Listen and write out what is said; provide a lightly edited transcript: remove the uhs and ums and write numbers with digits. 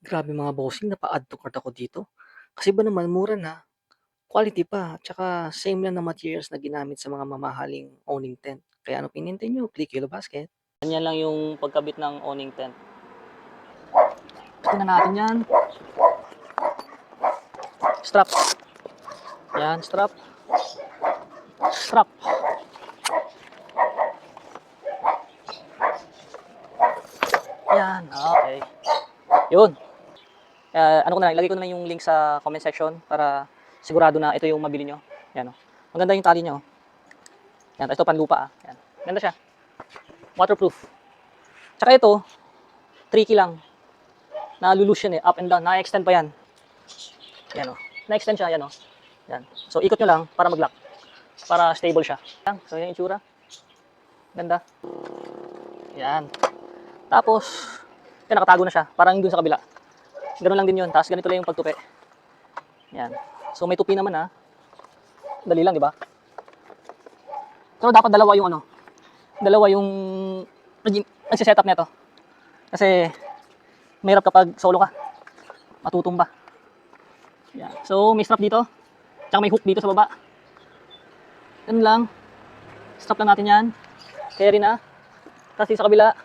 Grabe mga bossing, napa-add to cart ako dito. Kasi ba naman mura na, quality pa, tsaka same lang na materials na ginamit sa mga mamahaling awning tent. Kaya ano hinihintay niyo, click Yellow Basket. Ganyan lang yung pagkabit ng awning tent. Tingnan natin yan. Strap. Yan, strap. Strap. Yan, okay. Yun. Ano ko na lang, ilagay ko na lang yung link sa comment section para sigurado na ito yung mabili nyo. Yan, oh. Maganda yung tali niya, oh. Yan, ito panlupa, ah. Yan. Ganda siya. Waterproof. Tsaka ito, tricky lang. Na-lulus yan eh, up and down. Na-extend pa yan. Yan, oh. Na-extend siya, yan, oh. Yan. So, ikot nyo lang para mag-lock. Para stable siya. Yan. So, yan yung itsura. Ganda. Yan. Tapos, yan, nakatago na siya. Parang dun sa kabila. Ganun lang din yun. Tapos ganito lang yung pagtupi. Yan. So may tupi naman, ha. Dali lang, di ba? Pero dapat dalawa yung ano. Dalawa yung nagsiset up nito. Kasi mahirap kapag solo ka. Matutumba. Yan. So may strap dito. Tsaka may hook dito sa baba. Ganun lang. Strap lang natin yan. Carry na. Tapos sa kabila.